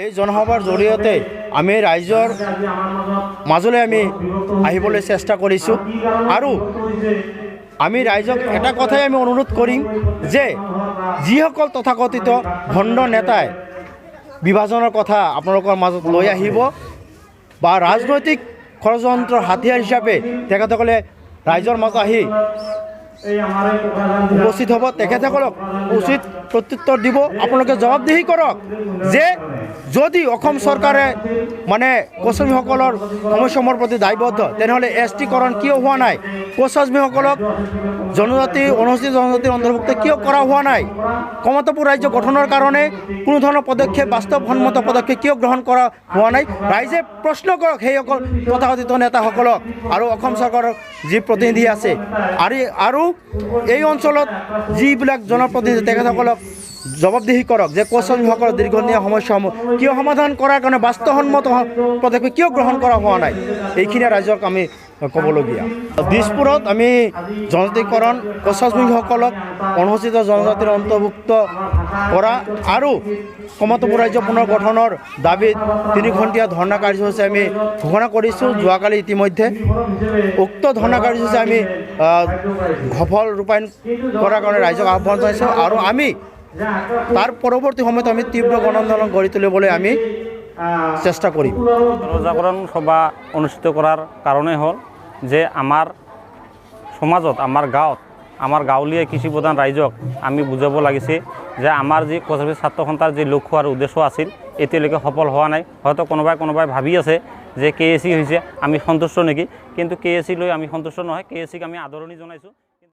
এই জনসভাৰ জৰিয়তে আমি ৰাইজৰ মাজলৈ আমি আহিবলৈ চেষ্টা কৰিছোঁ আৰু আমি ৰাইজক এটা কথাই আমি অনুৰোধ কৰিম যে যিসকল তথাকথিত ভণ্ড নেতাই বিভাজনৰ কথা আপোনালোকৰ মাজত লৈ আহিব বা ৰাজনৈতিক ষড়যন্ত্ৰৰ হাতিয়াৰ হিচাপে তেখেতসকলে ৰাইজৰ মাজত আহি উপস্থিত হ'ব তেখেতসকলক উচিত প্ৰত্যুত্তৰ দিব। আপোনালোকে জবাবদিহি কৰক যে যদি অসম চৰকাৰে মানে কোচামীসকলৰ সমস্যাসমূহৰ প্ৰতি দায়বদ্ধ তেনেহ'লে এছটিকৰণ কিয় হোৱা নাই, কোচামীসকলক জনজাতি অনুসূচিত জনজাতিৰ অন্তৰ্ভুক্ত কিয় কৰা হোৱা নাই, কমতাপুৰ ৰাজ্য গঠনৰ কাৰণে কোনো ধৰণৰ পদক্ষেপ বাস্তৱসন্মত পদক্ষেপ কিয় গ্ৰহণ কৰা হোৱা নাই, ৰাইজে প্ৰশ্ন কৰক সেইসকল তথাকথিত নেতাসকলক আৰু অসম চৰকাৰৰ যি প্ৰতিনিধি আছে আৰু এই অঞ্চলত যিবিলাক জনপ্ৰতিনিধি তেখেতসকলক জবাবদিহি কৰক যে কোচামীসকলৰ দীৰ্ঘদিনীয়া সমস্যাসমূহ কিয় সমাধান কৰাৰ কাৰণে বাস্তৱসন্মত পদক্ষেপ কিয় গ্ৰহণ কৰা হোৱা নাই, এইখিনিয়ে ৰাইজক আমি ক'বলগীয়া। দিছপুৰত আমি জনজাতিকৰণ কোচামীসকলক অনুসূচিত জনজাতিৰ অন্তৰ্ভুক্ত কৰা আৰু কমতাপুৰ ৰাজ্য পুনৰ গঠনৰ দাবীত 3 ঘণ্টীয়া ধৰ্ণা কাৰ্যসূচী আমি ঘোষণা কৰিছোঁ যোৱাকালি ইতিমধ্যে। উক্ত ধৰ্ণা কাৰ্যসূচী আমি সফল ৰূপায়ণ কৰাৰ কাৰণে ৰাইজক আহ্বান জনাইছোঁ আৰু আমি তাৰ পৰৱৰ্তী সময়ত আমি তীব্ৰ গণ আন্দোলন গঢ়ি তুলিবলৈ আমি চেষ্টা কৰিম। জনজাগৰণ সভা অনুষ্ঠিত কৰাৰ কাৰণে হ'ল যে আমাৰ সমাজত আমাৰ গাঁৱত আমাৰ গাঁৱলীয়া কৃষি প্ৰধান ৰাইজক আমি বুজাব লাগিছে যে আমাৰ যি কোচামী ছাত্ৰ সন্থাৰ যি লক্ষ্য আৰু উদ্দেশ্য আছিল এতিয়ালৈকে সফল হোৱা নাই। হয়তো কোনোবাই ভাবি আছে যে KAC হৈছে আমি সন্তুষ্ট নেকি, কিন্তু KAC লৈ আমি সন্তুষ্ট নহয়, KACক আমি আদৰণি জনাইছোঁ।